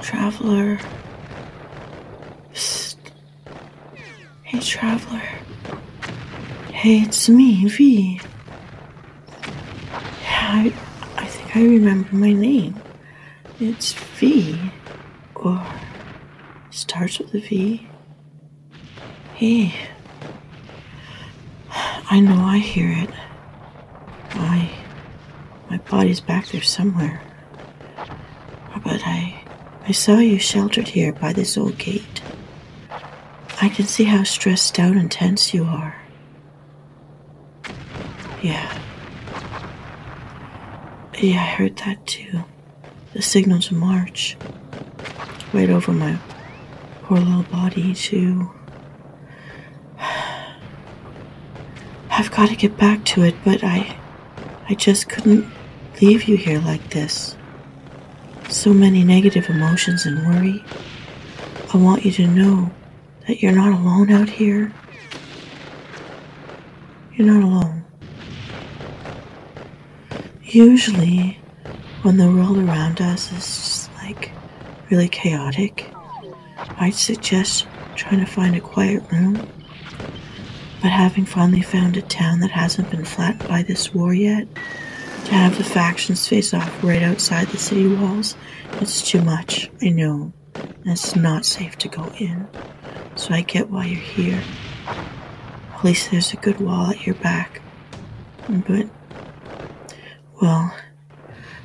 Traveler. Psst. Hey, Traveler. Hey, it's me, V. Yeah, I think I remember my name. It's V. Or starts with a V. Hey. I know I hear it. My body's back there somewhere. But I saw you sheltered here by this old gate. I can see how stressed out and tense you are. Yeah, I heard that too. The signal to march. Right over my poor little body too. I've got to get back to it, but I just couldn't leave you here like this. So many negative emotions and worry. I want you to know that you're not alone out here. You're not alone. Usually, when the world around us is just like really chaotic, I'd suggest trying to find a quiet room. But having finally found a town that hasn't been flattened by this war yet, to have the factions face off right outside the city walls, it's too much, I know, and it's not safe to go in. So I get why you're here. At least there's a good wall at your back. But, well,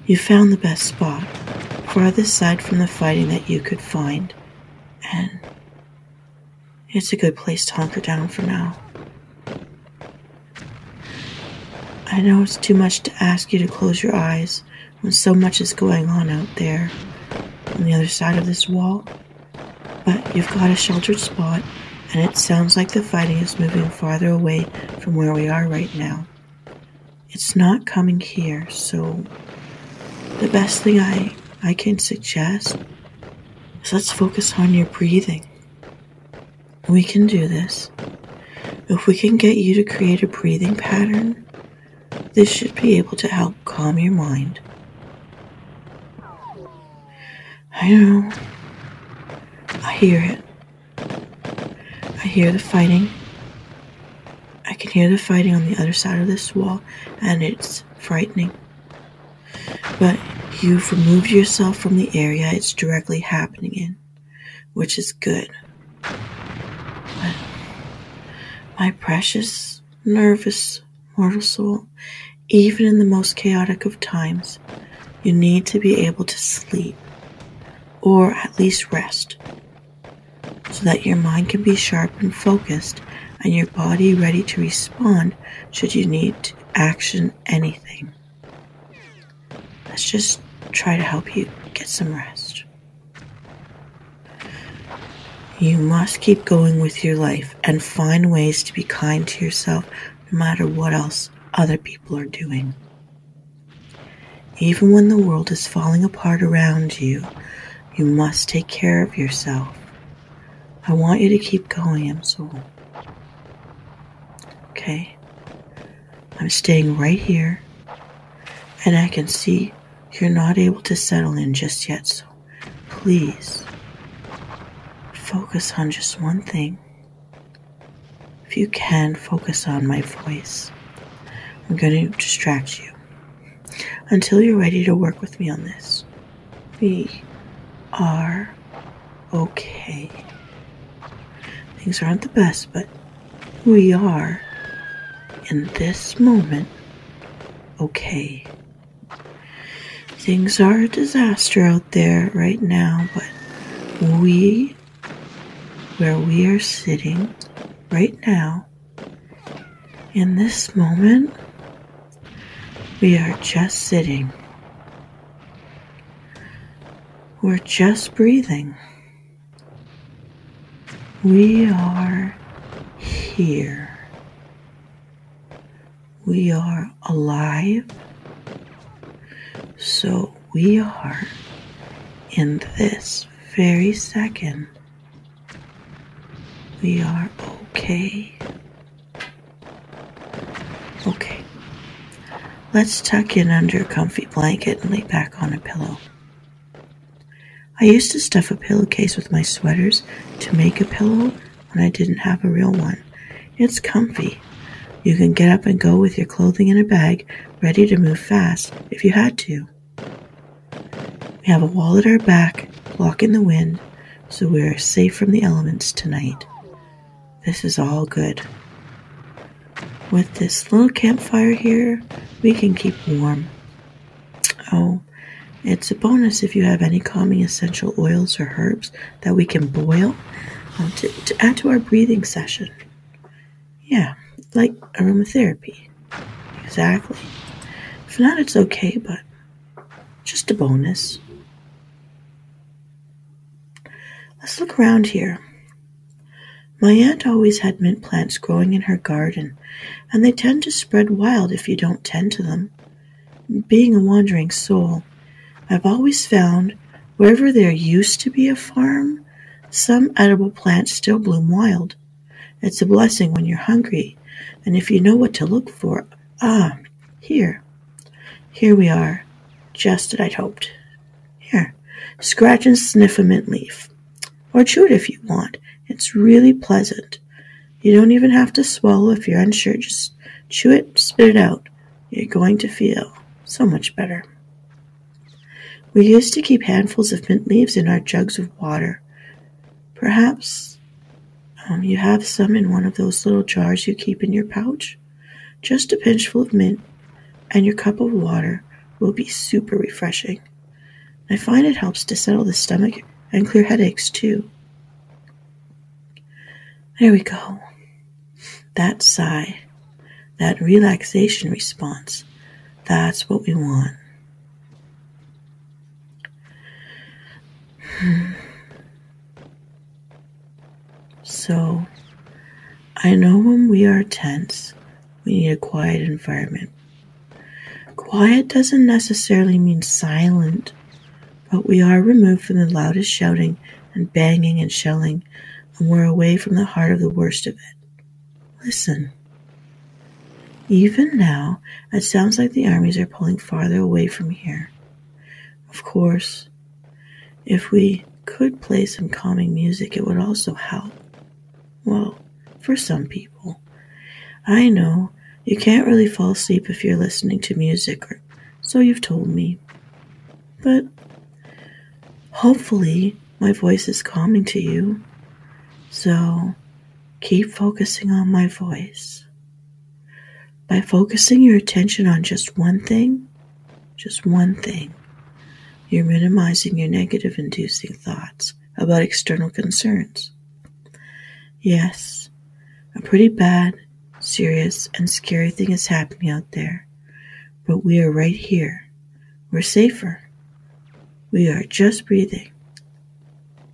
you found the best spot, farthest side from the fighting that you could find, and it's a good place to hunker down for now. I know it's too much to ask you to close your eyes when so much is going on out there on the other side of this wall, but you've got a sheltered spot, and it sounds like the fighting is moving farther away from where we are right now. It's not coming here, so the best thing I can suggest is let's focus on your breathing. We can do this. If we can get you to create a breathing pattern, this should be able to help calm your mind. I know. I hear it. I hear the fighting. I can hear the fighting on the other side of this wall, and it's frightening. But you've removed yourself from the area it's directly happening in, which is good. But my precious, nervous, mortal soul, even in the most chaotic of times, you need to be able to sleep, or at least rest, so that your mind can be sharp and focused, and your body ready to respond should you need to action anything. Let's just try to help you get some rest. You must keep going with your life and find ways to be kind to yourself no matter what else other people are doing. Even when the world is falling apart around you, you must take care of yourself. I want you to keep going, Soul. Okay? I'm staying right here, and I can see you're not able to settle in just yet, so please focus on just one thing. If you can, focus on my voice. I'm going to distract you until you're ready to work with me on this. We are okay. Things aren't the best, but we are, in this moment, okay. Things are a disaster out there right now, but where we are sitting right now, in this moment, we are just sitting. We're just breathing. We are here. We are alive. So we are, in this very second, we are okay. Okay. Let's tuck in under a comfy blanket and lay back on a pillow. I used to stuff a pillowcase with my sweaters to make a pillow when I didn't have a real one. It's comfy. You can get up and go with your clothing in a bag, ready to move fast if you had to. We have a wall at our back, blocking the wind, so we are safe from the elements tonight. This is all good. With this little campfire here, we can keep warm. Oh, it's a bonus if you have any calming essential oils or herbs that we can boil to add to our breathing session. Yeah, like aromatherapy. Exactly. If not, it's okay, but just a bonus. Let's look around here. My aunt always had mint plants growing in her garden, and they tend to spread wild if you don't tend to them. Being a wandering soul, I've always found wherever there used to be a farm, some edible plants still bloom wild. It's a blessing when you're hungry, and if you know what to look for. Here we are, just as I'd hoped. Here, scratch and sniff a mint leaf. Or chew it if you want. It's really pleasant. You don't even have to swallow if you're unsure. Just chew it, spit it out. You're going to feel so much better. We used to keep handfuls of mint leaves in our jugs of water. Perhaps you have some in one of those little jars you keep in your pouch. Just a pinchful of mint, and your cup of water will be super refreshing. I find it helps to settle the stomach and clear headaches too. There we go. That sigh, that relaxation response, that's what we want. So, I know when we are tense, we need a quiet environment. Quiet doesn't necessarily mean silent, but we are removed from the loudest shouting and banging and shelling, and we're away from the heart of the worst of it. Listen. Even now, it sounds like the armies are pulling farther away from here. Of course, if we could play some calming music, it would also help. Well, for some people. I know you can't really fall asleep if you're listening to music, or so you've told me. But hopefully my voice is calming to you. So keep focusing on my voice. By focusing your attention on just one thing, you're minimizing your negative inducing thoughts about external concerns. Yes, a pretty bad, serious, and scary thing is happening out there, but we are right here. We're safer. We are just breathing.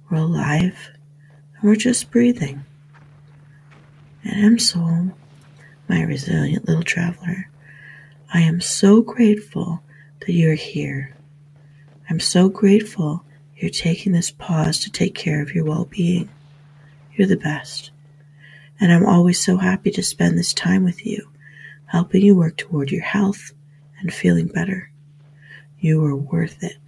We're alive, and we're just breathing. And I'm so, my resilient little traveler, I am so grateful that you're here. I'm so grateful you're taking this pause to take care of your well-being. You're the best. And I'm always so happy to spend this time with you, helping you work toward your health and feeling better. You are worth it.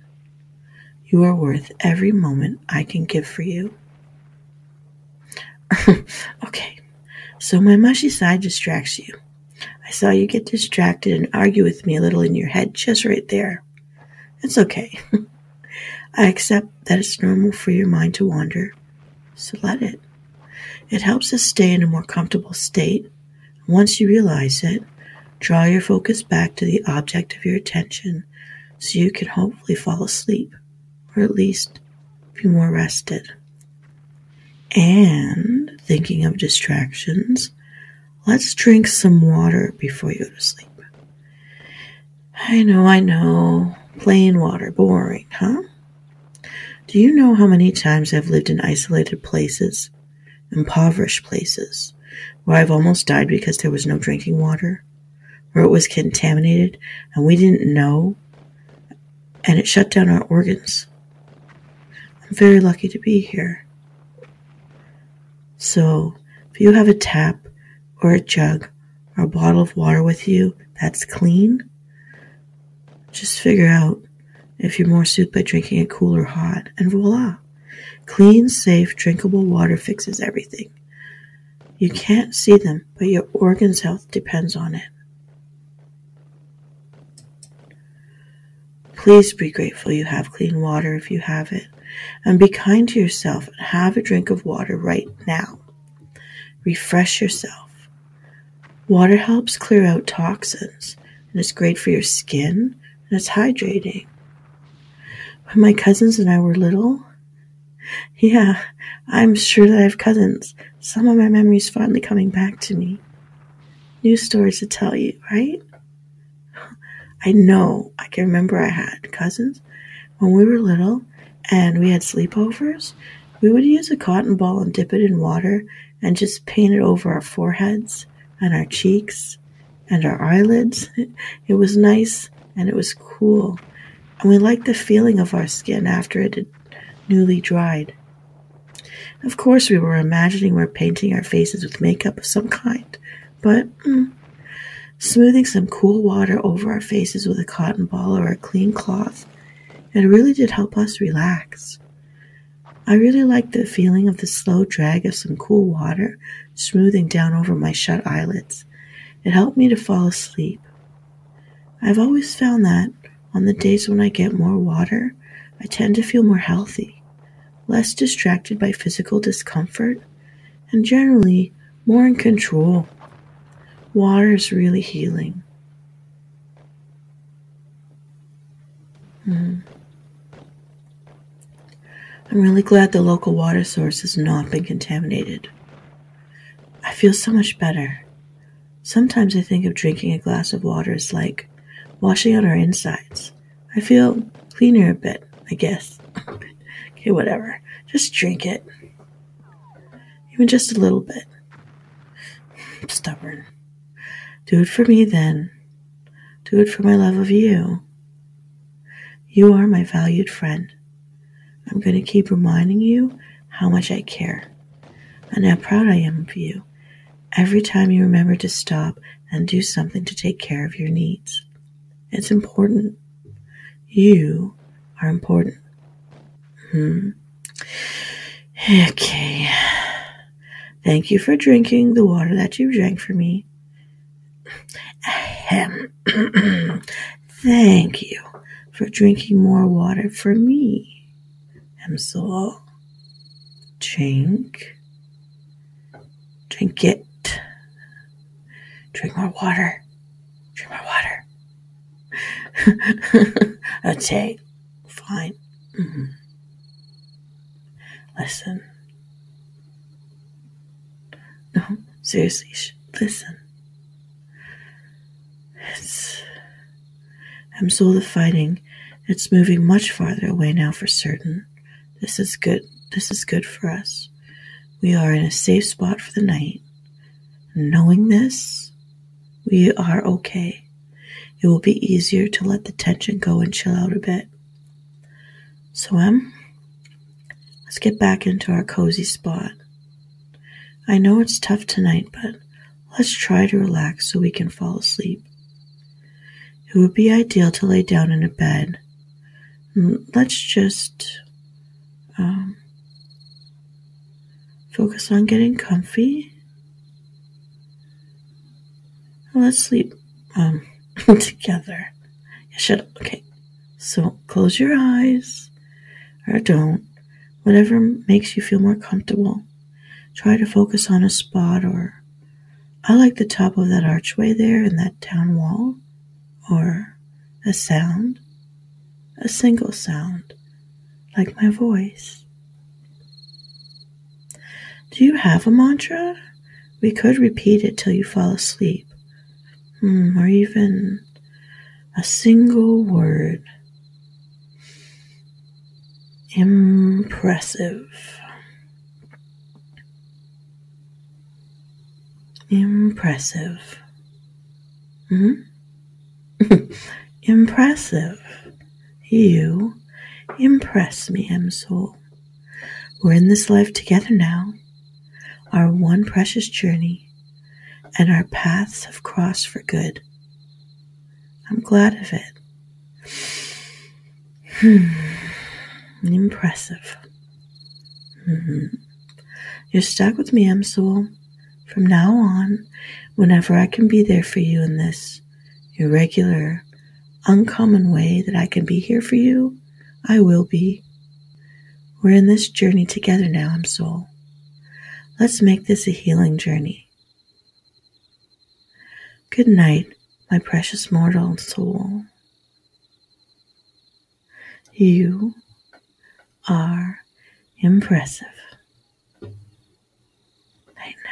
You are worth every moment I can give for you. Okay, so my mushy side distracts you. I saw you get distracted and argue with me a little in your head just right there. It's okay. I accept that it's normal for your mind to wander, so let it. It helps us stay in a more comfortable state. Once you realize it, draw your focus back to the object of your attention so you can hopefully fall asleep, or at least be more rested. And thinking of distractions, let's drink some water before you go to sleep. I know, plain water, boring, huh? Do you know how many times I've lived in isolated places, impoverished places, where I've almost died because there was no drinking water, where it was contaminated and we didn't know, and it shut down our organs? I'm very lucky to be here. So, if you have a tap or a jug or a bottle of water with you that's clean, just figure out if you're more soothed by drinking it cool or hot. And voila! Clean, safe, drinkable water fixes everything. You can't see them, but your organ's health depends on it. Please be grateful you have clean water if you have it, and be kind to yourself and have a drink of water right now. Refresh yourself. Water helps clear out toxins, and it's great for your skin, and it's hydrating. When my cousins and I were little, yeah, I'm sure that I have cousins. Some of my memories finally coming back to me. New stories to tell you, right? I know, I can remember I had cousins when we were little and we had sleepovers. We would use a cotton ball and dip it in water and just paint it over our foreheads and our cheeks and our eyelids. It was nice and it was cool. And we liked the feeling of our skin after it had newly dried. Of course, we were imagining we're painting our faces with makeup of some kind, but smoothing some cool water over our faces with a cotton ball or a clean cloth, it really did help us relax. I really liked the feeling of the slow drag of some cool water smoothing down over my shut eyelids. It helped me to fall asleep. I've always found that on the days when I get more water, I tend to feel more healthy, less distracted by physical discomfort, and generally more in control. Water is really healing. I'm really glad the local water source has not been contaminated. I feel so much better. Sometimes I think of drinking a glass of water as like washing out our insides. I feel cleaner a bit, I guess. Okay, whatever. Just drink it. Even just a little bit. I'm stubborn. Do it for me then. Do it for my love of you. You are my valued friend. I'm going to keep reminding you how much I care and how proud I am of you every time you remember to stop and do something to take care of your needs. It's important. You are important. Okay. Thank you for drinking the water that you drank for me. Thank you for drinking more water for me. So drink it. Drink more water. Drink more water. Okay, fine. Listen. No, seriously, listen. I'm so the fighting. It's moving much farther away now for certain. This is good. This is good for us. We are in a safe spot for the night. Knowing this, we are okay. It will be easier to let the tension go and chill out a bit. So, let's get back into our cozy spot. I know it's tough tonight, but let's try to relax so we can fall asleep. It would be ideal to lay down in a bed. Let's just focus on getting comfy. Let's sleep together. Yeah, shut up. Okay. So close your eyes or don't. Whatever makes you feel more comfortable. Try to focus on a spot, or I like the top of that archway there and that town wall, or a sound, a single sound, like my voice. Do you have a mantra? We could repeat it till you fall asleep, or even a single word. Impressive. Impressive. Impressive. You impress me, M-Soul. We're in this life together now, our one precious journey, and our paths have crossed for good. I'm glad of it. Impressive. You're stuck with me, M Soul. From now on, whenever I can be there for you in this irregular, uncommon way that I can be here for you, I will be. We're in this journey together now, M Soul. Let's make this a healing journey. Good night, my precious mortal soul. You are impressive. Night night.